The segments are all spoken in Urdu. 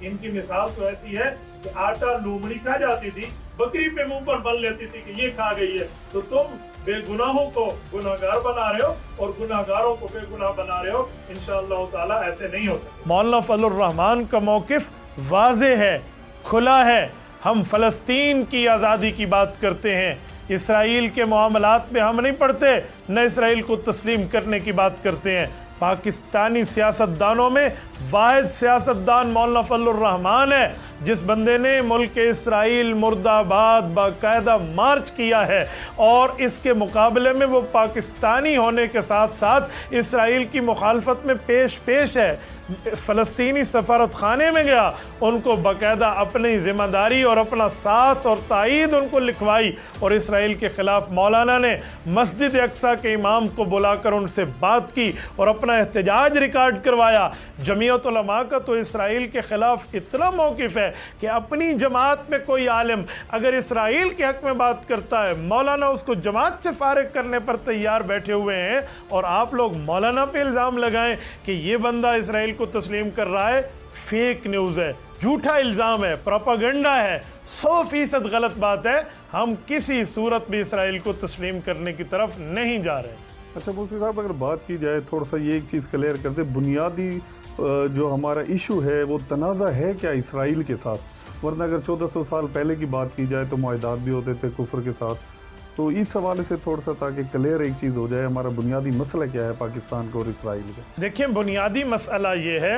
ان کی مثال تو ایسی ہے کہ آٹا لومڑی کھا جاتی تھی، بکری پہ منہ پر بن لیتی تھی کہ یہ کھا گئی ہے، تو تم بے گناہوں کو گناہگار بنا رہے ہو اور گناہگاروں کو بے گناہ بنا رہے ہو۔ انشاءاللہ تعالیٰ ایسے نہیں ہو سکتے۔ مولانا فضل الرحمان کا موقف واضح ہے، کھلا ہے۔ ہم فلسطین کی آزادی کی بات کرتے ہیں، اسرائیل کے معاملات میں ہم نہیں پڑھتے، نہ اسرائیل کو تسلیم کرنے کی بات کرتے ہیں۔ پاکستانی سیاستدانوں میں واحد سیاستدان مولانا فضل الرحمان ہے، جس بندے نے ملک اسرائیل مرد آباد باقاعدہ مارچ کیا ہے، اور اس کے مقابلے میں وہ پاکستانی ہونے کے ساتھ ساتھ اسرائیل کی مخالفت میں پیش ہے۔ فلسطینی سفارت خانے میں گیا، ان کو باقاعدہ اپنی ذمہ داری اور اپنا ساتھ اور تائید ان کو لکھوائی، اور اسرائیل کے خلاف مولانا نے مسجد اقصیٰ کے امام کو بلا کر ان سے بات کی اور اپنا احتجاج ریکارڈ کروایا۔ جمعیت علماء کا تو اسرائیل کے خلاف اتنا موقف ہے کہ اپنی جماعت میں کوئی عالم اگر اسرائیل کے حق میں بات کرتا ہے، مولانا اس کو جماعت سے فارغ کرنے پر تیار بیٹھے ہوئے ہیں، اور آپ لوگ مولانا پہ الزام لگائیں کہ یہ بندہ اسرائیل کو تسلیم کر رہا ہے۔ فیک نیوز ہے، جھوٹا الزام ہے، پروپیگنڈا ہے، 100% غلط بات ہے۔ ہم کسی صورت بھی اسرائیل کو تسلیم کرنے کی طرف نہیں جا رہے۔ اچھا موسی صاحب، اگر بات کی جائے تھوڑا سا یہ ایک چیز کلیئر کر دے، بنیادی جو ہمارا ایشو ہے وہ تنازع ہے کیا اسرائیل کے ساتھ؟ ورنہ اگر 1400 سال پہلے کی بات کی جائے تو معاہدات بھی ہوتے تھے کفر کے ساتھ، تو اس حوالے سے تھوڑا سا تاکہ کلیئر ایک چیز ہو جائے، ہمارا بنیادی مسئلہ کیا ہے پاکستان کو اور اسرائیل کا؟ دیکھیں، بنیادی مسئلہ یہ ہے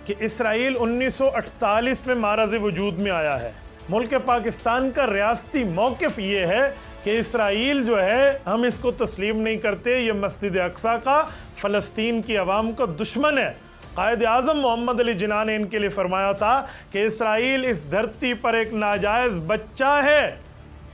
کہ اسرائیل 1948 میں معرض وجود میں آیا ہے۔ ملک پاکستان کا ریاستی موقف یہ ہے کہ اسرائیل جو ہے ہم اس کو تسلیم نہیں کرتے، یہ مسجد اقصیٰ کا، فلسطین کی عوام کا دشمن ہے۔ قائد اعظم محمد علی جناح نے ان کے لیے فرمایا تھا کہ اسرائیل اس دھرتی پر ایک ناجائز بچہ ہے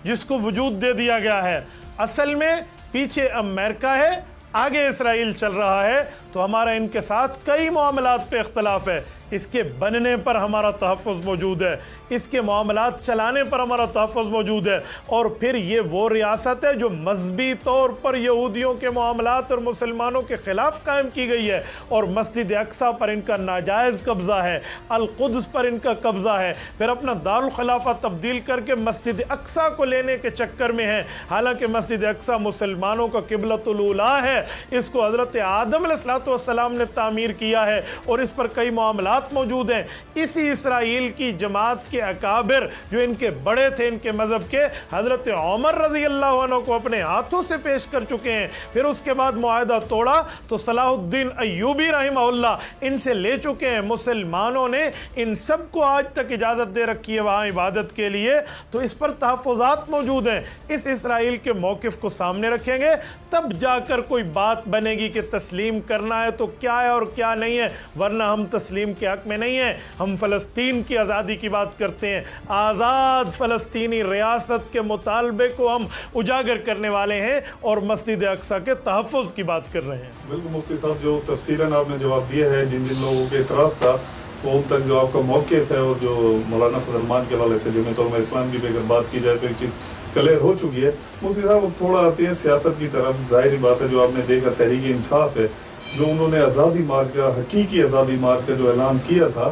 جس کو وجود دے دیا گیا ہے، اصل میں پیچھے امریکہ ہے، آگے اسرائیل چل رہا ہے، تو ہمارا ان کے ساتھ کئی معاملات پہ اختلاف ہے۔ اس کے بننے پر ہمارا تحفظ موجود ہے، اس کے معاملات چلانے پر ہمارا تحفظ موجود ہے، اور پھر یہ وہ ریاست ہے جو مذہبی طور پر یہودیوں کے معاملات اور مسلمانوں کے خلاف قائم کی گئی ہے، اور مسجد اقصیٰ پر ان کا ناجائز قبضہ ہے، القدس پر ان کا قبضہ ہے، پھر اپنا دارالخلافہ تبدیل کر کے مسجد اقصیٰ کو لینے کے چکر میں ہیں، حالانکہ مسجد اقصیٰ مسلمانوں کا قبلۃ الاولیٰ ہے، اس کو حضرت آدم علیہ السلام نے تعمیر کیا ہے، اور اس پر کئی معاملات موجود ہیں۔ اسی اسرائیل کی جماعت کے اکابر جو ان کے بڑے تھے، ان کے مذہب کے، حضرت عمر رضی اللہ عنہ کو اپنے ہاتھوں سے پیش کر چکے ہیں، پھر اس کے بعد معاہدہ توڑا تو صلاح الدین ایوبی رحمہ اللہ ان سے لے چکے ہیں۔ مسلمانوں نے ان سب کو آج تک اجازت دے رکھی ہے وہاں عبادت کے لیے، تو اس پر تحفظات موجود ہیں۔ اس اسرائیل کے موقف کو سامنے رکھیں گے تب جا کر کوئی بات بنے گی کہ تسلیم کرنا ہے تو کیا ہے اور کیا نہیں ہے، ورنہ ہم تسلیم کے حق میں نہیں ہیں۔ ہم فلسطین کی آزادی کی بات کرتے ہیں، آزاد فلسطینی ریاست کے مطالبے کو ہم اجاگر کرنے والے ہیں، اور مسجد اقصیٰ کے تحفظ کی بات کر رہے ہیں۔ بالکل مفتی صاحب، جو تفصیلاً آپ نے جواب دیا ہے، جن لوگوں کے اعتراض تھا وہ ان تک جو آپ کا موقف ہے، اور جو مولانا فضل الرحمان کے حوالے سے جمعیت علماء اسلام کی بھی اگر بات کی جائے تو ایک چیز کلیئر ہو چکی ہے۔ مفتی صاحب اب تھوڑا آتے ہیں سیاست کی طرف۔ ظاہری بات ہے جو آپ نے دیکھا تحریک انصاف ہے، جو انہوں نے آزادی مارچ کا، حقیقی آزادی مارچ کا جو اعلان کیا تھا،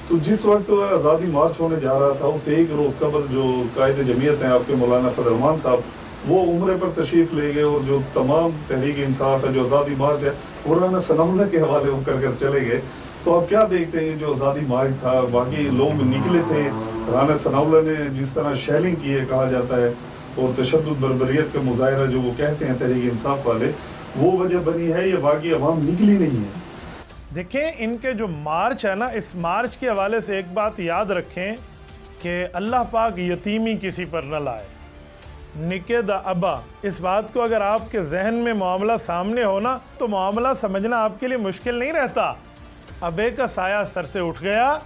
تو جس وقت آزادی مارچ ہونے جا رہا تھا اس ایک روز قبل جو قائد جمعیت ہیں آپ کے مولانا فضل الرحمان صاحب، وہ عمرے پر تشریف لے گئے، اور جو تمام تحریک انصاف ہے، جو آزادی مارچ ہے، وہ رانا ثناء اللہ کے حوالے ہو کر چلے گئے۔ تو آپ کیا دیکھتے ہیں جو آزادی مارچ تھا، باقی لوگ نکلے تھے، رانا ثناء اللہ نے جس طرح شیلنگ کی ہے کہا جاتا ہے، اور تشدد بربریت کا مظاہرہ جو وہ کہتے ہیں تحریک انصاف والے، وہ وجہ بنی ہے یا باقی عوام نکلی نہیں ہے؟ دیکھیں، ان کے جو مارچ ہے نا، اس مارچ کے حوالے سے ایک بات یاد رکھیں کہ اللہ پاک یتیمی کسی پر نہ لائے، نکے دا ابا۔ اس بات کو اگر آپ کے ذہن میں معاملہ سامنے ہونا تو معاملہ سمجھنا آپ کے لیے مشکل نہیں رہتا۔ ابے کا سایہ سر سے اٹھ گیا،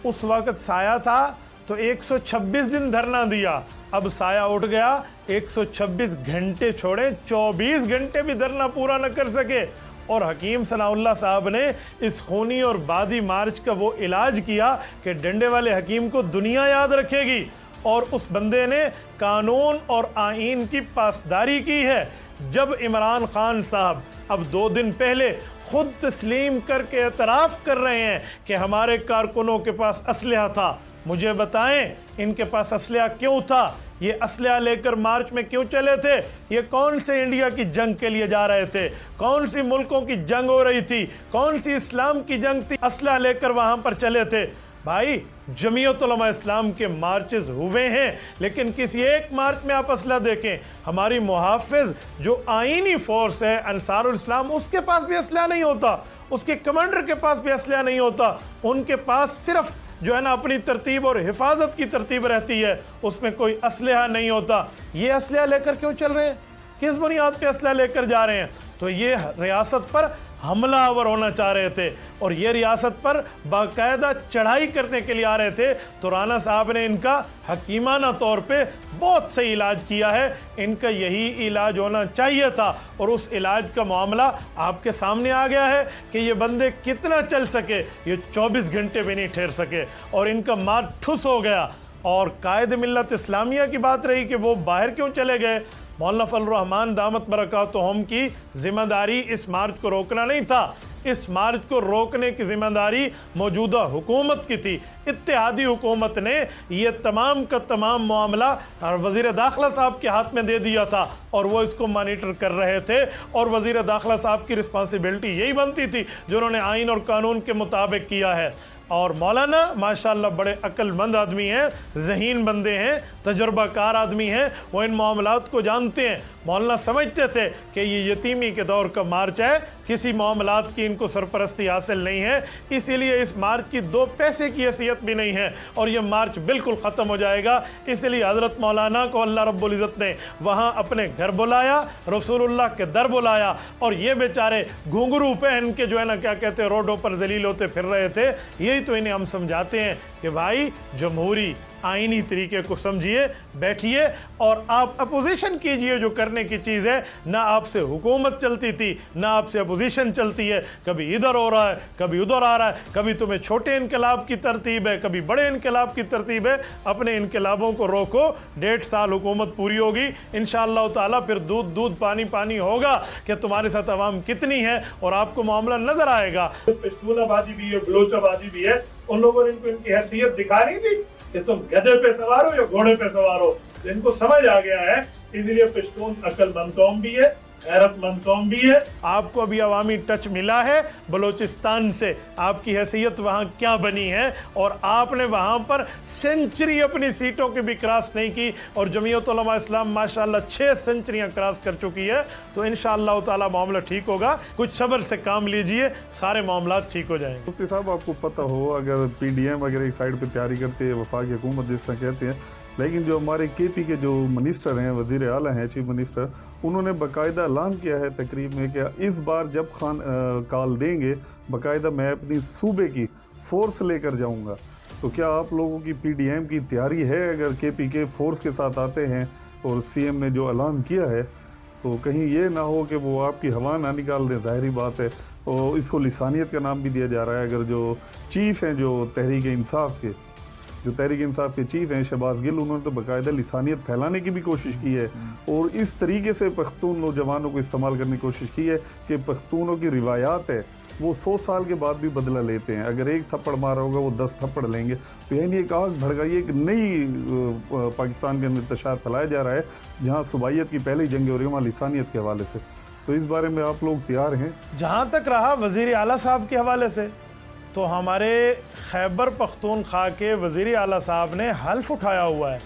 اس وقت سایہ تھا تو 126 دن دھرنا دیا، اب سایہ اٹھ گیا، 126 گھنٹے چھوڑے، 24 گھنٹے بھی دھرنا پورا نہ کر سکے، اور حکیم ثناء اللہ صاحب نے اس خونی اور بادی مارچ کا وہ علاج کیا کہ ڈنڈے والے حکیم کو دنیا یاد رکھے گی، اور اس بندے نے قانون اور آئین کی پاسداری کی ہے۔ جب عمران خان صاحب اب 2 دن پہلے خود تسلیم کر کے اعتراف کر رہے ہیں کہ ہمارے کارکنوں کے پاس اسلحہ تھا، مجھے بتائیں ان کے پاس اسلحہ کیوں تھا؟ یہ اسلحہ لے کر مارچ میں کیوں چلے تھے؟ یہ کون سے انڈیا کی جنگ کے لیے جا رہے تھے؟ کون سی ملکوں کی جنگ ہو رہی تھی؟ کون سی اسلام کی جنگ تھی؟ اسلحہ لے کر وہاں پر چلے تھے؟ بھائی جمعیت علماء اسلام کے مارچز ہوئے ہیں، لیکن کسی ایک مارچ میں آپ اسلحہ دیکھیں۔ ہماری محافظ جو آئینی فورس ہے انصار الاسلام، اس کے پاس بھی اسلحہ نہیں ہوتا، اس کے کمانڈر کے پاس بھی اسلحہ نہیں ہوتا، ان کے پاس صرف جو ہے نا اپنی ترتیب اور حفاظت کی ترتیب رہتی ہے، اس میں کوئی اسلحہ نہیں ہوتا۔ یہ اسلحہ لے کر کیوں چل رہے ہیں؟ کس بنیاد پہ اسلحہ لے کر جا رہے ہیں؟ تو یہ ریاست پر حملہ آور ہونا چاہ رہے تھے اور یہ ریاست پر باقاعدہ چڑھائی کرنے کے لیے آ رہے تھے، تو رانا صاحب نے ان کا حکیمانہ طور پہ بہت صحیح علاج کیا ہے۔ ان کا یہی علاج ہونا چاہیے تھا اور اس علاج کا معاملہ آپ کے سامنے آ گیا ہے کہ یہ بندے کتنا چل سکے، یہ 24 گھنٹے بھی نہیں ٹھہر سکے اور ان کا مار ٹھس ہو گیا۔ اور قائد ملت اسلامیہ کی بات رہی کہ وہ باہر کیوں چلے گئے، مولانا فضل الرحمان دامت برکاتہم کی ذمہ داری اس مارچ کو روکنا نہیں تھا، اس مارچ کو روکنے کی ذمہ داری موجودہ حکومت کی تھی۔ اتحادی حکومت نے یہ تمام کا تمام معاملہ وزیر داخلہ صاحب کے ہاتھ میں دے دیا تھا اور وہ اس کو مانیٹر کر رہے تھے، اور وزیر داخلہ صاحب کی رسپانسبلٹی یہی بنتی تھی جو انہوں نے آئین اور قانون کے مطابق کیا ہے۔ اور مولانا ماشاءاللہ بڑے عقل مند آدمی ہیں، ذہین بندے ہیں، تجربہ کار آدمی ہیں، وہ ان معاملات کو جانتے ہیں۔ مولانا سمجھتے تھے کہ یہ یتیمی کے دور کا مارچ ہے، کسی معاملات کی ان کو سرپرستی حاصل نہیں ہے، اسی لیے اس مارچ کی 2 پیسے کی حیثیت بھی نہیں ہے اور یہ مارچ بالکل ختم ہو جائے گا۔ اس لیے حضرت مولانا کو اللہ رب العزت نے وہاں اپنے گھر بلایا، رسول اللہ کے در بلایا، اور یہ بیچارے گھنگرو پہن کے جو ہے نا کیا کہتے ہیں روڈوں پر ذلیل ہوتے پھر رہے تھے۔ یہی تو انہیں ہم سمجھاتے ہیں کہ بھائی جمہوری آئینی طریقے کو سمجھیے، بیٹھیے اور آپ اپوزیشن کیجئے جو کرنے کی چیز ہے۔ نہ آپ سے حکومت چلتی تھی، نہ آپ سے اپوزیشن چلتی ہے، کبھی ادھر ہو رہا ہے، کبھی ادھر آ رہا ہے، کبھی تمہیں چھوٹے انقلاب کی ترتیب ہے، کبھی بڑے انقلاب کی ترتیب ہے۔ اپنے انقلابوں کو روکو، 1.5 سال حکومت پوری ہوگی انشاءاللہ تعالیٰ، پھر دودھ دودھ پانی پانی ہوگا کہ تمہارے ساتھ عوام کتنی ہے اور آپ کو معاملہ نظر آئے گا۔ پشتون آبادی بھی ہے، بلوچ آبادی بھی ہے، ان لوگوں نے ان کو ان کی حیثیت دکھا نہیں تھی کہ تم گدھے پہ سوار ہو یا گھوڑے پہ سوار ہو، ان کو سمجھ آ گیا ہے۔ اسی لیے پشتون عقل مند قوم بھی ہے، غیرت مند قوم بھی ہے۔ آپ کو ابھی عوامی ٹچ ملا ہے بلوچستان سے، آپ کی حیثیت وہاں کیا بنی ہے، اور آپ نے وہاں پر سینچری اپنی سیٹوں کی بھی کراس نہیں کی، اور جمعیت علماء اسلام ماشاءاللہ 6 سینچریاں کراس کر چکی ہے۔ تو انشاءاللہ تعالی معاملہ ٹھیک ہوگا، کچھ صبر سے کام لیجئے، سارے معاملات ٹھیک ہو جائیں گے۔ مفتی صاحب آپ کو پتہ ہو، اگر پی ڈی ایم اگر ایک سائڈ پہ تیاری کرتے ہے وفاقی حکومت جس طرح کہتے ہیں، لیکن جو ہمارے کے پی کے جو منسٹر ہیں، وزیر اعلیٰ ہیں، چیف منسٹر، انہوں نے باقاعدہ اعلان کیا ہے تقریب میں کہ اس بار جب خان کال دیں گے باقاعدہ میں اپنی صوبے کی فورس لے کر جاؤں گا۔ تو کیا آپ لوگوں کی پی ڈی ایم کی تیاری ہے اگر کے پی کے فورس کے ساتھ آتے ہیں اور سی ایم نے جو اعلان کیا ہے تو کہیں یہ نہ ہو کہ وہ آپ کی ہوا نہ نکال دیں؟ ظاہری بات ہے، اور اس کو لسانیت کا نام بھی دیا جا رہا ہے۔ اگر جو چیف ہیں جو تحریک انصاف کے، جو تحریک انصاف کے چیف ہیں شہباز گل، انہوں نے تو باقاعدہ لسانیت پھیلانے کی بھی کوشش کی ہے اور اس طریقے سے پختون نوجوانوں کو استعمال کرنے کی کوشش کی ہے کہ پختونوں کی روایات ہے وہ 100 سال کے بعد بھی بدلہ لیتے ہیں، اگر ایک تھپڑ مارا ہوگا وہ 10 تھپڑ لیں گے۔ تو یعنی ایک آگ بھڑکائی، ایک نئی پاکستان کے اندر انتشار پھیلایا جا رہا ہے جہاں صوبائیت کی پہلی جنگ ہو رہی ہے وہاں لسانیت کے حوالے سے۔ تو اس بارے میں آپ لوگ تیار ہیں؟ جہاں تک رہا وزیر اعلیٰ صاحب کے حوالے سے، تو ہمارے خیبر پختونخوا کے وزیر اعلیٰ صاحب نے حلف اٹھایا ہوا ہے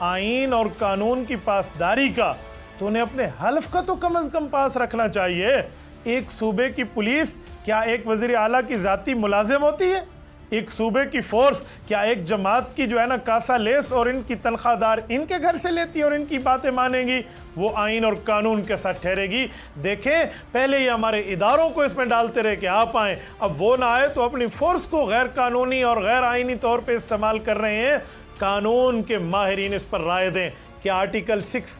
آئین اور قانون کی پاسداری کا، تو انہیں اپنے حلف کا تو کم از کم پاس رکھنا چاہیے۔ ایک صوبے کی پولیس کیا ایک وزیر اعلیٰ کی ذاتی ملازم ہوتی ہے؟ ایک صوبے کی فورس کیا ایک جماعت کی جو ہے نا کاسا لیس اور ان کی تنخواہ دار ان کے گھر سے لیتی ہے اور ان کی باتیں مانیں گی؟ وہ آئین اور قانون کے ساتھ ٹھہرے گی۔ دیکھیں پہلے یہ ہمارے اداروں کو اس میں ڈالتے رہے کہ آپ آئیں، اب وہ نہ آئے تو اپنی فورس کو غیر قانونی اور غیر آئینی طور پہ استعمال کر رہے ہیں۔ قانون کے ماہرین اس پر رائے دیں کہ آرٹیکل 6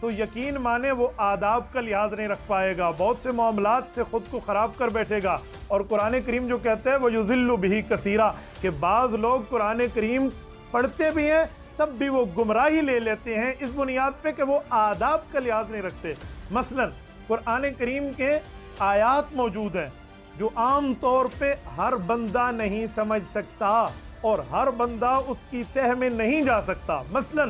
تو یقین مانے وہ آداب کا لحاظ نہیں رکھ پائے گا، بہت سے معاملات سے خود کو خراب کر بیٹھے گا۔ اور قرآن کریم جو کہتا ہے وہ یضل بہ کثیرا، کہ بعض لوگ قرآن کریم پڑھتے بھی ہیں تب بھی وہ گمراہی لے لیتے ہیں اس بنیاد پہ کہ وہ آداب کا لحاظ نہیں رکھتے۔ مثلا قرآن کریم کے آیات موجود ہیں جو عام طور پہ ہر بندہ نہیں سمجھ سکتا اور ہر بندہ اس کی تہ میں نہیں جا سکتا۔ مثلا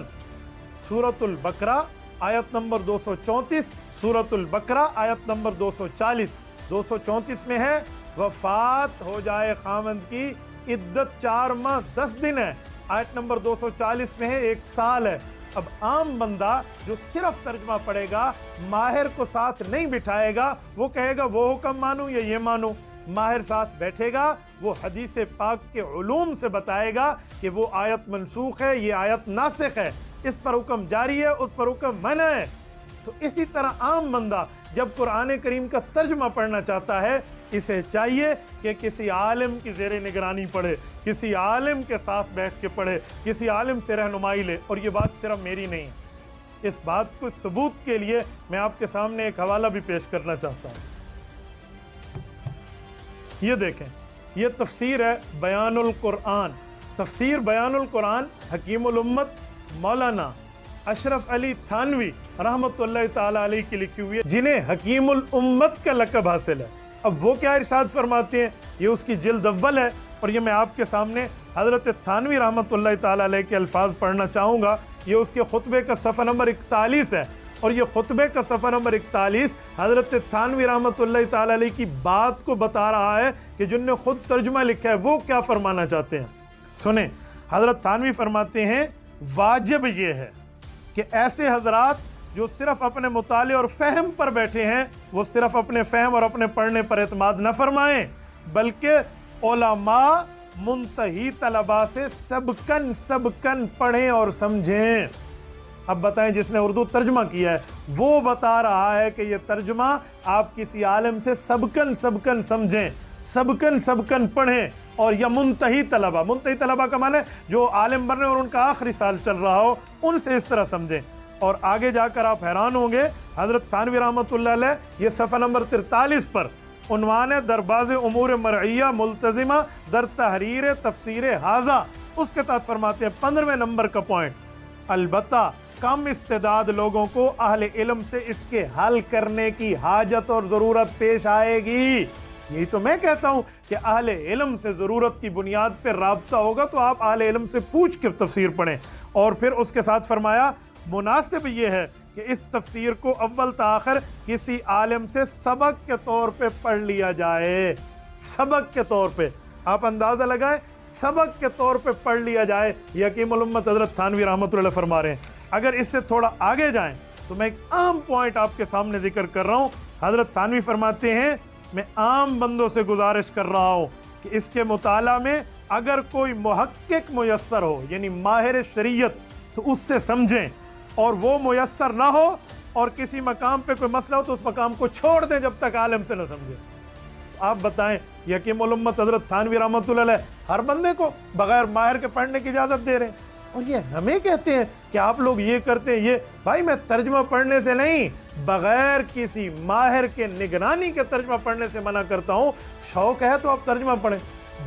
سورۃ البقرہ آیت نمبر 234، سورۃ البقرہ آیت نمبر 240۔ 234 میں ہے وفات ہو جائے خاوند کی عدت 4 ماہ 10 دن ہے، آیت نمبر 240 میں ہے 1 سال ہے۔ اب عام بندہ جو صرف ترجمہ پڑھے گا، ماہر کو ساتھ نہیں بٹھائے گا، وہ کہے گا وہ حکم مانوں یا یہ مانوں۔ ماہر ساتھ بیٹھے گا، وہ حدیث پاک کے علوم سے بتائے گا کہ وہ آیت منسوخ ہے، یہ آیت ناسخ ہے، اس پر حکم جاری ہے، اس پر حکم منع ہے۔ تو اسی طرح عام بندہ جب قرآن کریم کا ترجمہ پڑھنا چاہتا ہے، اسے چاہیے کہ کسی عالم کی زیر نگرانی پڑھے، کسی عالم کے ساتھ بیٹھ کے پڑھے، کسی عالم سے رہنمائی لے۔ اور یہ بات صرف میری نہیں ہے، اس بات کو ثبوت کے لیے میں آپ کے سامنے ایک حوالہ بھی پیش کرنا چاہتا ہوں۔ یہ دیکھیں، یہ تفسیر ہے بیان القرآن، تفسیر بیان القرآن حکیم الامت مولانا اشرف علی تھانوی رحمۃ اللہ تعالی علیہ کی لکھی ہوئی ہے، جنہیں حکیم الامت کا لقب حاصل ہے۔ اب وہ کیا ارشاد فرماتے ہیں، یہ اس کی جلد اول ہے، اور یہ میں آپ کے سامنے حضرت تھانوی رحمۃ اللہ تعالی علیہ کے الفاظ پڑھنا چاہوں گا۔ یہ اس کے خطبے کا صفحہ نمبر 41 ہے، اور یہ خطبے کا صفحہ نمبر 41 حضرت تھانوی رحمۃ اللہ تعالی علیہ کی بات کو بتا رہا ہے کہ جن نے خود ترجمہ لکھا ہے وہ کیا فرمانا چاہتے ہیں۔ سنیں، حضرت تھانوی فرماتے ہیں واجب یہ ہے کہ ایسے حضرات جو صرف اپنے مطالعے اور فہم پر بیٹھے ہیں، وہ صرف اپنے فہم اور اپنے پڑھنے پر اعتماد نہ فرمائیں، بلکہ علماء منتہی طلباء سے سبکن پڑھیں اور سمجھیں۔ اب بتائیں، جس نے اردو ترجمہ کیا ہے وہ بتا رہا ہے کہ یہ ترجمہ آپ کسی عالم سے سبکن سمجھیں، سبکن پڑھیں، اور یا منتہی طلبہ کا معنی ہے جو عالم بن رہے ہیں اور ان کا آخری سال چل رہا ہو، ان سے اس طرح سمجھیں۔ اور آگے جا کر آپ حیران ہوں گے، حضرت تھانوی رحمۃ اللہ علیہ یہ صفحہ نمبر 43 پر عنوان ہے درباز امور مرعیہ ملتزمہ در تحریر تفسیر ھذا، اس کے تحت فرماتے ہیں 15ویں نمبر کا پوائنٹ، البتہ کم استعداد لوگوں کو اہل علم سے اس کے حل کرنے کی حاجت اور ضرورت پیش آئے گی۔ یہی تو میں کہتا ہوں کہ اہل علم سے ضرورت کی بنیاد پہ رابطہ ہوگا تو آپ اہل علم سے پوچھ کے تفسیر پڑھیں۔ اور پھر اس کے ساتھ فرمایا مناسب یہ ہے کہ اس تفسیر کو اول تا آخر کسی عالم سے سبق کے طور پہ پڑھ لیا جائے، سبق کے طور پہ، آپ اندازہ لگائیں، سبق کے طور پہ پڑھ لیا جائے۔ یہ حکیم الامت حضرت تھانوی رحمۃ اللہ فرما رہے ہیں۔ اگر اس سے تھوڑا آگے جائیں تو میں ایک عام پوائنٹ آپ کے سامنے ذکر کر رہا ہوں۔ حضرت تھانوی فرماتے ہیں میں عام بندوں سے گزارش کر رہا ہوں کہ اس کے مطالعہ میں اگر کوئی محقق میسر ہو، یعنی ماہر شریعت، تو اس سے سمجھیں، اور وہ میسر نہ ہو اور کسی مقام پہ کوئی مسئلہ ہو تو اس مقام کو چھوڑ دیں جب تک عالم سے نہ سمجھے۔ آپ بتائیں، حکیم الامت حضرت تھانوی رحمۃ اللہ علیہ ہر بندے کو بغیر ماہر کے پڑھنے کی اجازت دے رہے ہیں، اور یہ ہمیں کہتے ہیں کہ آپ لوگ یہ کرتے ہیں۔ یہ بھائی میں ترجمہ پڑھنے سے نہیں، بغیر کسی ماہر کے نگرانی کے ترجمہ پڑھنے سے منع کرتا ہوں۔ شوق ہے تو آپ ترجمہ پڑھیں۔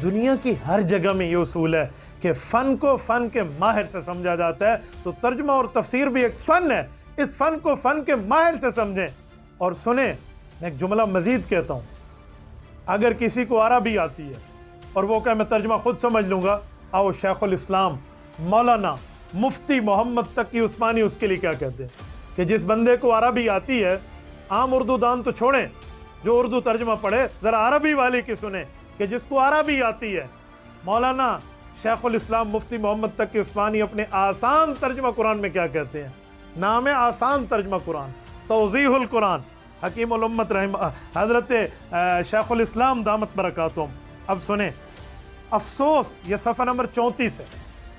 دنیا کی ہر جگہ میں یہ اصول ہے کہ فن کو فن کے ماہر سے سمجھا جاتا ہے، تو ترجمہ اور تفسیر بھی ایک فن ہے، اس فن کو فن کے ماہر سے سمجھیں۔ اور سنیں، میں ایک جملہ مزید کہتا ہوں، اگر کسی کو عربی آتی ہے اور وہ کہے میں ترجمہ خود سمجھ لوں گا، آؤ شیخ الاسلام مولانا مفتی محمد تقی عثمانی اس کے لیے کیا کہتے ہیں کہ جس بندے کو عربی آتی ہے، عام اردو دان تو چھوڑیں جو اردو ترجمہ پڑھے، ذرا عربی والی کی سنیں کہ جس کو عربی آتی ہے۔ مولانا شیخ الاسلام مفتی محمد تقی عثمانی اپنے آسان ترجمہ قرآن میں کیا کہتے ہیں؟ نام ہے آسان ترجمہ قرآن، توضیح القرآن، حکیم الامت رحمہ حضرت شیخ الاسلام دامت برکاتہم۔ اب سنیں، افسوس، یہ صفحہ نمبر 34 ہے،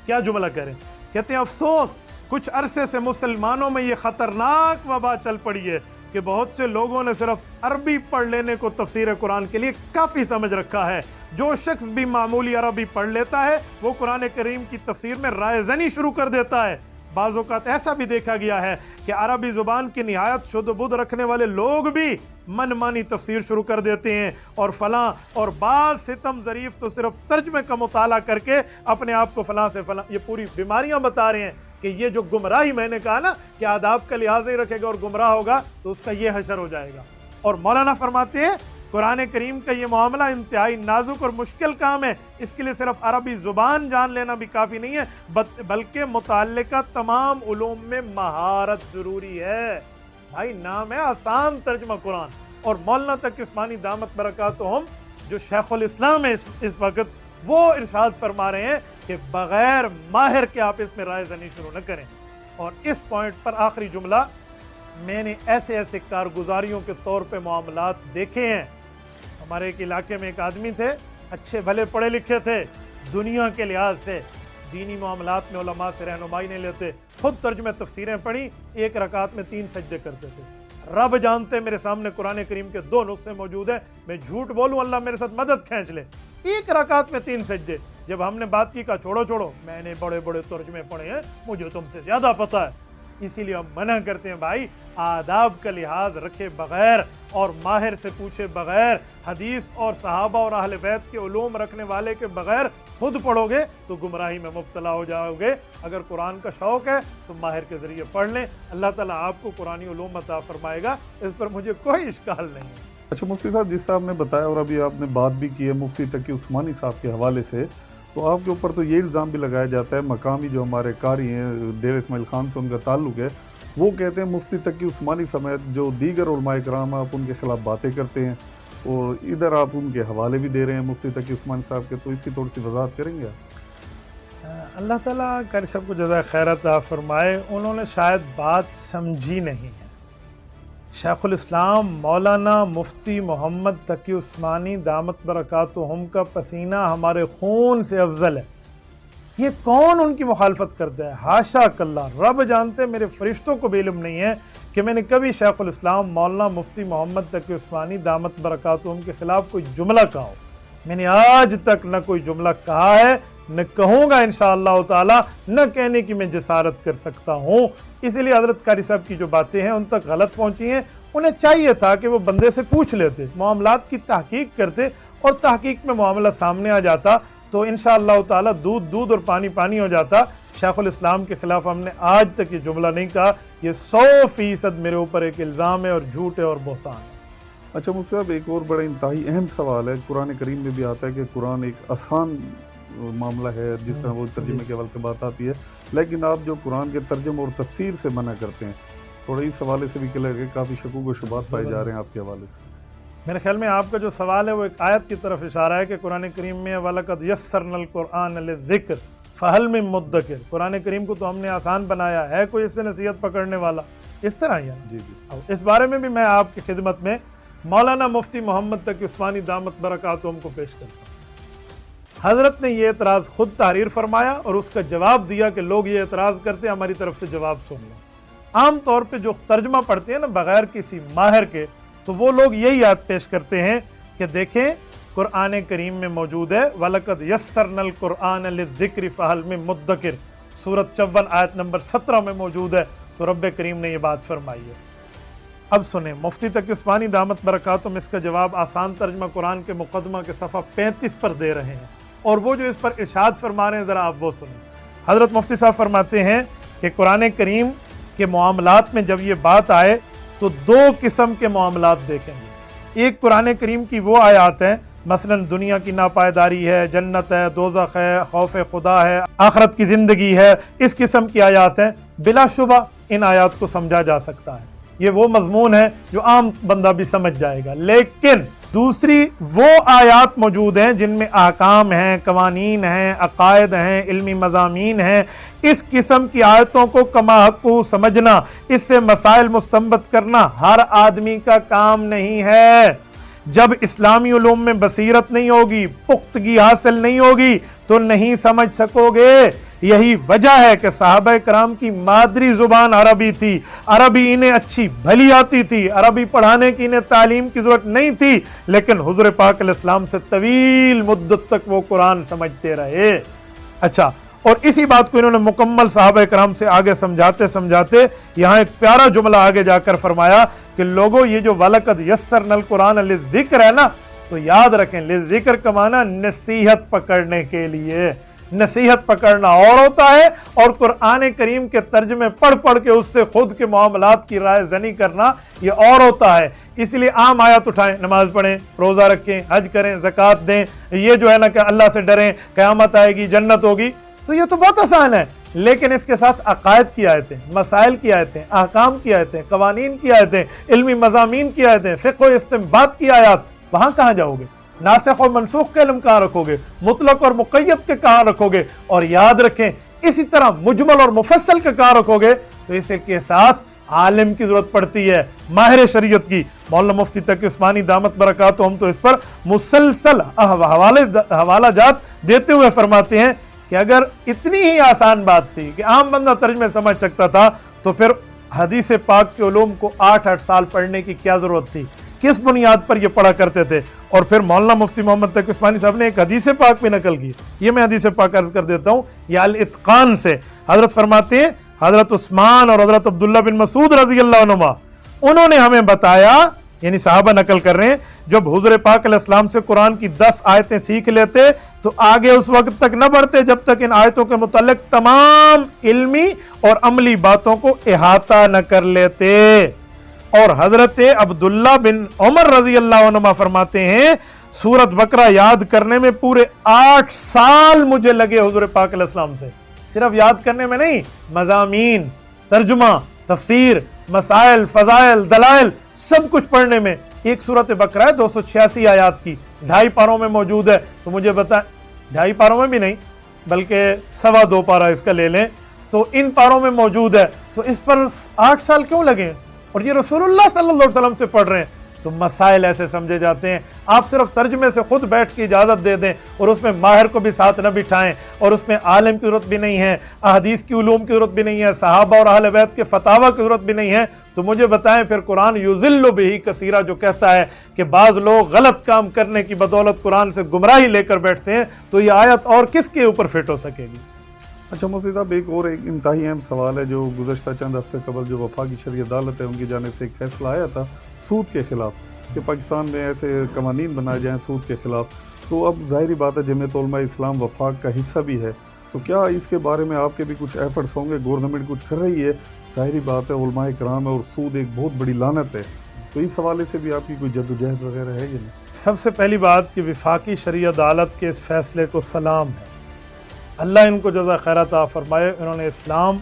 کیا جملہ کہہ رہے ہیں؟ کہتے ہیں افسوس کچھ عرصے سے مسلمانوں میں یہ خطرناک وبا چل پڑی ہے کہ بہت سے لوگوں نے صرف عربی پڑھ لینے کو تفسیر قرآن کے لیے کافی سمجھ رکھا ہے۔ جو شخص بھی معمولی عربی پڑھ لیتا ہے وہ قرآن کریم کی تفسیر میں رائے زنی شروع کر دیتا ہے۔ بعض اوقات ایسا بھی دیکھا گیا ہے کہ عربی زبان کی نہایت شد و بد رکھنے والے لوگ بھی من مانی تفسیر شروع کر دیتے ہیں اور فلاں، اور بعض ستم ظریف تو صرف ترجمے کا مطالعہ کر کے اپنے آپ کو فلاں سے فلاں، یہ پوری بیماریاں بتا رہے ہیں کہ یہ جو گمراہی، میں نے کہا نا کہ آداب کا لحاظ نہیں رکھے گا اور گمراہ ہوگا تو اس کا یہ حشر ہو جائے گا۔ اور مولانا فرماتے ہیں قرآن کریم کا یہ معاملہ انتہائی نازک اور مشکل کام ہے، اس کے لیے صرف عربی زبان جان لینا بھی کافی نہیں ہے، بلکہ متعلقہ تمام علوم میں مہارت ضروری ہے۔ بھائی نام ہے آسان ترجمہ قرآن، اور مولانا تقی عثمانی دامت برکاتہم جو شیخ الاسلام ہے اس وقت، وہ ارشاد فرما رہے ہیں کہ بغیر ماہر کے آپ اس میں رائے زنی شروع نہ کریں۔ اور اس پوائنٹ پر آخری جملہ، میں نے ایسے ایسے کارگزاریوں کے طور پہ معاملات دیکھے ہیں۔ ہمارے ایک علاقے میں ایک آدمی تھے، اچھے بھلے پڑھے لکھے تھے، دنیا کے لحاظ سے دینی معاملات میں علماء سے رہنمائی نہیں لیتے، خود ترجمہ تفسیریں پڑھی، ایک رکعت میں 3 سجدے کرتے تھے۔ رب جانتے میرے سامنے قرآن کریم کے 2 نسخے موجود ہیں، میں جھوٹ بولوں اللہ میرے ساتھ مدد کھینچ لے، ایک رکعت میں 3 سجدے۔ جب ہم نے بات کی کہا چھوڑو میں نے بڑے بڑے ترجمے پڑھے ہیں، مجھے تم سے زیادہ پتہ ہے۔ اسی لیے ہم منع کرتے ہیں بھائی، آداب کا لحاظ رکھے بغیر اور ماہر سے پوچھے بغیر، حدیث اور صحابہ اور اہل بیت کے علوم رکھنے والے کے بغیر خود پڑھو گے تو گمراہی میں مبتلا ہو جاؤ گے۔ اگر قرآن کا شوق ہے تو ماہر کے ذریعے پڑھ لیں، اللہ تعالیٰ آپ کو قرآنی علوم عطا فرمائے گا، اس پر مجھے کوئی اشکال نہیں ہے۔ اچھا مفتی صاحب، جس طرح آپ نے بتایا اور ابھی آپ نے بات بھی کی ہے مفتی تقی عثمانی صاحب کے حوالے سے، تو آپ کے اوپر تو یہ الزام بھی لگایا جاتا ہے، مقامی جو ہمارے قاری ہیں ڈیرہ اسماعیل خان سے ان کا تعلق ہے، وہ کہتے ہیں مفتی تقی عثمانی سمیت جو دیگر علماء کرام آپ ان کے خلاف باتیں کرتے ہیں، اور ادھر آپ ان کے حوالے بھی دے رہے ہیں مفتی تقی عثمانی صاحب کے، تو اس کی تھوڑی سی وضاحت کریں گے آپ؟ اللہ تعالیٰ قاری صاحب کو جزائے خیر عطا فرمائے، انہوں نے شاید بات سمجھی نہیں ہے۔ شیخ الاسلام مولانا مفتی محمد تقی عثمانی دامت برکاتہم کا پسینہ ہمارے خون سے افضل ہے، یہ کون ان کی مخالفت کرتا ہے؟ حاشا اللہ، رب جانتے میرے فرشتوں کو بھی علم نہیں ہے کہ میں نے کبھی شیخ الاسلام مولانا مفتی محمد تقی عثمانی دامت برکاتہم کے خلاف کوئی جملہ کہا ہو۔ میں نے آج تک نہ کوئی جملہ کہا ہے، نہ کہوں گا انشاءاللہ تعالی، نہ کہنے کی میں جسارت کر سکتا ہوں۔ اسی لیے حضرت قاری صاحب کی جو باتیں ہیں ان تک غلط پہنچی ہیں، انہیں چاہیے تھا کہ وہ بندے سے پوچھ لیتے، معاملات کی تحقیق کرتے، اور تحقیق میں معاملہ سامنے آ جاتا تو انشاءاللہ تعالی دودھ اور پانی ہو جاتا۔ شیخ الاسلام کے خلاف ہم نے آج تک یہ جملہ نہیں کہا، یہ 100% میرے اوپر ایک الزام ہے اور جھوٹ ہے اور بہتان ہے۔ اچھا مجھ سے اب ایک اور بڑا انتہائی اہم سوال ہے، قرآن کریم میں بھی آتا ہے کہ قرآن ایک آسان معاملہ ہے، جس طرح وہ ترجمے کے حوالے سے بات آتی ہے، لیکن آپ جو قرآن کے ترجمے اور تفسیر سے منع کرتے ہیں، تھوڑا اس حوالے سے بھی کلیئر ہے، کافی شکوک و شبہات پائے جا رہے ہیں آپ کے حوالے سے۔ میرے خیال میں آپ کا جو سوال ہے وہ ایک آیت کی طرف اشارہ ہے کہ قرآن کریم میں وَلَقَدْ يَسَّرْنَا الْقُرْآنَ لِلذِّكْرِ فَهَلْ مِن مُدَّكِرٍ، قرآن کریم کو تو ہم نے آسان بنایا ہے، کوئی اس سے نصیحت پکڑنے والا، اس طرح ہی ہے۔ جی اس بارے میں بھی میں آپ کی خدمت میں مولانا مفتی محمد تقی عثمانی دامت برکاتہم کو پیش کرتا ہوں۔ حضرت نے یہ اعتراض خود تحریر فرمایا اور اس کا جواب دیا کہ لوگ یہ اعتراض کرتے ہیں، ہماری طرف سے جواب سن لو۔ عام طور پہ جو ترجمہ پڑھتے ہیں نا بغیر کسی ماہر کے، تو وہ لوگ یہی یاد پیش کرتے ہیں کہ دیکھیں قرآن کریم میں موجود ہے وَلَقَدْ يَسَّرْنَا الْقُرْآنَ لِلذِّكْرِ فَهَلْ مِن مُدَّكِرٍ، سورۃ 54 آیت نمبر 17 میں موجود ہے، تو رب کریم نے یہ بات فرمائی ہے۔ اب سنیں، مفتی تقی عثمانی دامت برکاتہم اس کا جواب آسان ترجمہ قرآن کے مقدمہ کے صفحہ 35 پر دے رہے ہیں، اور وہ جو اس پر ارشاد فرما رہے ہیں ذرا آپ وہ سنیں۔ حضرت مفتی صاحب فرماتے ہیں کہ قرآن کریم کے معاملات میں جب یہ بات آئے تو 2 قسم کے معاملات دیکھیں گے۔ ایک قرآن کریم کی وہ آیات ہیں، مثلا دنیا کی ناپائیداری ہے، جنت ہے، دوزخ ہے، خوف خدا ہے، آخرت کی زندگی ہے، اس قسم کی آیات ہیں، بلا شبہ ان آیات کو سمجھا جا سکتا ہے، یہ وہ مضمون ہے جو عام بندہ بھی سمجھ جائے گا۔ لیکن دوسری وہ آیات موجود ہیں جن میں احکام ہیں، قوانین ہیں، عقائد ہیں، علمی مضامین ہیں، اس قسم کی آیتوں کو کما حقہ سمجھنا، اس سے مسائل مستنبط کرنا ہر آدمی کا کام نہیں ہے۔ جب اسلامی علوم میں بصیرت نہیں ہوگی، پختگی حاصل نہیں ہوگی تو نہیں سمجھ سکو گے۔ یہی وجہ ہے کہ صحابہ کرام کی مادری زبان عربی تھی، عربی انہیں اچھی بھلی آتی تھی، عربی پڑھانے کی انہیں تعلیم کی ضرورت نہیں تھی، لیکن حضور پاک علیہ السلام سے طویل مدت تک وہ قرآن سمجھتے رہے۔ اچھا، اور اسی بات کو انہوں نے مکمل صحابہ کرام سے آگے سمجھاتے سمجھاتے یہاں ایک پیارا جملہ آگے جا کر فرمایا کہ لوگوں یہ جو وَلَقَدْ يَسَّرْنَا الْقُرْآنَ لِلذِّكْرِ ہے نا، تو یاد رکھیں لِلذِّكْر کا معنی نصیحت پکڑنے کے لیے، نصیحت پکڑنا اور ہوتا ہے، اور قرآن کریم کے ترجمے پڑھ پڑھ کے اس سے خود کے معاملات کی رائے زنی کرنا یہ اور ہوتا ہے۔ اس لیے عام آیات اٹھائیں، نماز پڑھیں، روزہ رکھیں، حج کریں، زکوٰۃ دیں، یہ جو ہے نا کہ اللہ سے ڈریں، قیامت آئے گی، جنت ہوگی، تو یہ تو بہت آسان ہے۔ لیکن اس کے ساتھ عقائد کی آیتیں، مسائل کی آیتیں، احکام کی آیتیں، قوانین کی آیتیں، علمی مضامین کی آیتیں، فقہ و استنباط کی آیات، وہاں کہاں جاؤ گے؟ ناسخ اور منسوخ کے علم کہاں رکھو گے؟ مطلق اور مقید کے کہاں رکھو گے؟ اور یاد رکھیں اسی طرح مجمل اور مفصل کے کہاں رکھو گے؟ تو اس کے ساتھ عالم کی ضرورت پڑتی ہے، ماہر شریعت کی۔ مولانا مفتی تقی عثمانی دامت برکاتہم تو اس پر مسلسل حوالہ جات دیتے ہوئے فرماتے ہیں کہ اگر اتنی ہی آسان بات تھی کہ عام بندہ ترجمے سمجھ سکتا تھا تو پھر حدیث پاک کے علوم کو 8 سال پڑھنے کی کیا ضرورت تھی؟ کس بنیاد پر یہ پڑھا کرتے تھے؟ اور پھر مولانا مفتی محمد تقی عثمانی صاحب نے ایک حدیث پاک بھی نقل کی، یہ میں حدیث پاک عرض کر دیتا ہوں، یہ الاتقان سے حضرت فرماتے ہیں حضرت عثمان اور حضرت عبداللہ بن مسعود رضی اللہ عنہما، انہوں نے ہمیں بتایا، یعنی صحابہ نقل کر رہے ہیں، جب حضور پاک علیہ السلام سے قرآن کی 10 آیتیں سیکھ لیتے تو آگے اس وقت تک نہ بڑھتے جب تک ان آیتوں کے متعلق تمام علمی اور عملی باتوں کو احاطہ نہ کر لیتے۔ اور حضرت عبداللہ بن عمر رضی اللہ عنہما فرماتے ہیں سورۃ بقرہ یاد کرنے میں پورے 8 سال مجھے لگے حضور پاک علیہ السلام سے، صرف یاد کرنے میں نہیں، مضامین، ترجمہ، تفسیر، مسائل، فضائل، دلائل، سب کچھ پڑھنے میں۔ ایک سورۃ بقرہ ہے 286 آیات کی، 2.5 پاروں میں موجود ہے، تو مجھے بتائیں 2.5 پاروں میں بھی نہیں بلکہ 2.25 پارہ اس کا لے لیں تو ان پاروں میں موجود ہے، تو اس پر 8 سال کیوں لگے؟ اور یہ رسول اللہ صلی اللہ علیہ وسلم سے پڑھ رہے ہیں، تو مسائل ایسے سمجھے جاتے ہیں۔ آپ صرف ترجمے سے خود بیٹھ کی اجازت دے دیں اور اس میں ماہر کو بھی ساتھ نہ بٹھائیں اور اس میں عالم کی ضرورت بھی نہیں ہے، احادیث کی علوم کی ضرورت بھی نہیں ہے، صحابہ اور اہل بیت کے فتاوی کی ضرورت بھی نہیں ہے، تو مجھے بتائیں پھر قرآن یضل بہ کثیرا جو کہتا ہے کہ بعض لوگ غلط کام کرنے کی بدولت قرآن سے گمراہی لے کر بیٹھتے ہیں، تو یہ آیت اور کس کے اوپر فٹ ہو سکے گی؟ اچھا مفتی صاحب، ایک اور ایک انتہائی اہم سوال ہے جو گزشتہ چند ہفتے قبل جو وفاقی شرعی عدالت ہے ان کی جانب سے ایک فیصلہ آیا تھا سود کے خلاف کہ پاکستان میں ایسے قوانین بنائے جائیں سود کے خلاف، تو اب ظاہری بات ہے جمعیت علماء اسلام وفاق کا حصہ بھی ہے، تو کیا اس کے بارے میں آپ کے بھی کچھ ایفرٹس ہوں گے؟ گورنمنٹ کچھ کر رہی ہے؟ ظاہری بات ہے علماء کرام ہے اور سود ایک بہت بڑی لعنت ہے، تو اس حوالے سے بھی آپ کی کوئی جدوجہد وغیرہ ہے یا نہیں؟ سب سے پہلی بات کہ وفاقی شرعی عدالت کے اس فیصلے کو سلام ہے، اللہ ان کو جزا خیر عطا فرمائے۔ انہوں نے اسلام،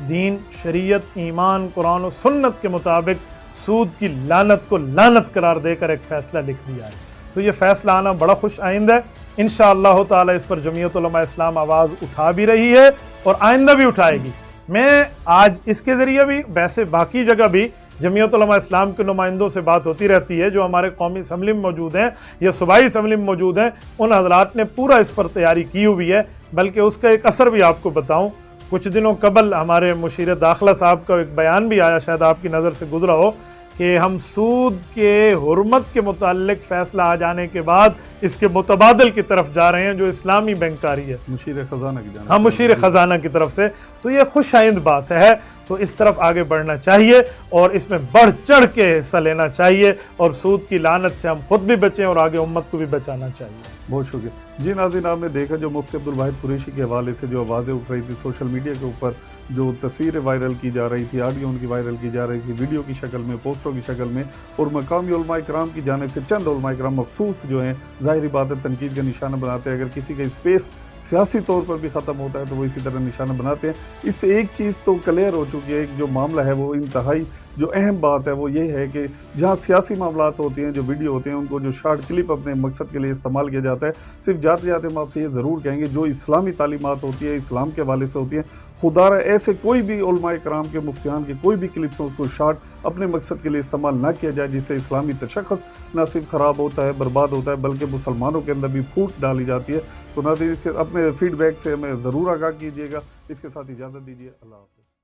دین، شریعت، ایمان، قرآن و سنت کے مطابق سود کی لعنت کو لعنت قرار دے کر ایک فیصلہ لکھ دیا ہے، تو یہ فیصلہ آنا بڑا خوش آئند ہے۔ انشاءاللہ تعالی اس پر جمعیت علماء اسلام آواز اٹھا بھی رہی ہے اور آئندہ بھی اٹھائے گی۔ میں آج اس کے ذریعے بھی، ویسے باقی جگہ بھی جمعیت علماء اسلام کے نمائندوں سے بات ہوتی رہتی ہے جو ہمارے قومی اسمبلی میں موجود ہیں یا صوبائی اسمبلی میں موجود ہیں، ان حضرات نے پورا اس پر تیاری کی ہوئی ہے، بلکہ اس کا ایک اثر بھی آپ کو بتاؤں۔ کچھ دنوں قبل ہمارے مشیر داخلہ صاحب کا ایک بیان بھی آیا، شاید آپ کی نظر سے گزرا ہو، کہ ہم سود کے حرمت کے متعلق فیصلہ آ جانے کے بعد اس کے متبادل کی طرف جا رہے ہیں جو اسلامی بینکاری ہے، مشیر خزانہ کی جانب، ہم مشیر خزانہ کی طرف سے، تو یہ خوش آئند بات ہے، تو اس طرف آگے بڑھنا چاہیے اور اس میں بڑھ چڑھ کے حصہ لینا چاہیے اور سود کی لعنت سے ہم خود بھی بچیں اور آگے امت کو بھی بچانا چاہیے۔ بہت شکریہ جی۔ ناظرین، آپ نے دیکھا جو مفتی عبدالواحد قریشی کے حوالے سے جو آوازیں اٹھ رہی تھی سوشل میڈیا کے اوپر، جو تصویریں وائرل کی جا رہی تھی، آڈیو ان کی وائرل کی جا رہی تھی، ویڈیو کی شکل میں، پوسٹروں کی شکل میں، اور مقامی علماء کرام کی جانب سے چند علماء کرام مخصوص جو ہیں ظاہری بات ہے تنقید کا نشانہ بناتے ہیں، اگر کسی کا اسپیس سیاسی طور پر بھی ختم ہوتا ہے تو وہ اسی طرح نشانہ بناتے ہیں۔ اس سے ایک چیز تو کلیئر ہو چکی ہے، ایک جو معاملہ ہے وہ انتہائی جو اہم بات ہے وہ یہ ہے کہ جہاں سیاسی معاملات ہوتے ہیں، جو ویڈیو ہوتے ہیں، ان کو جو شارٹ کلپ اپنے مقصد کے لیے استعمال کیا جاتا ہے، صرف جاتے جاتے ہم آپ سے یہ ضرور کہیں گے جو اسلامی تعلیمات ہوتی ہے، اسلام کے حوالے سے ہوتی ہیں، خدا رہا ایسے کوئی بھی علماء کرام کے مفتیان کے کوئی بھی کلپس ہوں اس کو شارٹ اپنے مقصد کے لیے استعمال نہ کیا جائے، جس سے اسلامی تشخص نہ صرف خراب ہوتا ہے، برباد ہوتا ہے، بلکہ مسلمانوں کے اندر بھی پھوٹ ڈالی جاتی ہے۔ تو ناظرین، اس کے اپنے فیڈ بیک سے ہمیں ضرور آگاہ کیجیے گا۔ اس کے ساتھ اجازت دیجیے، اللہ حافظ۔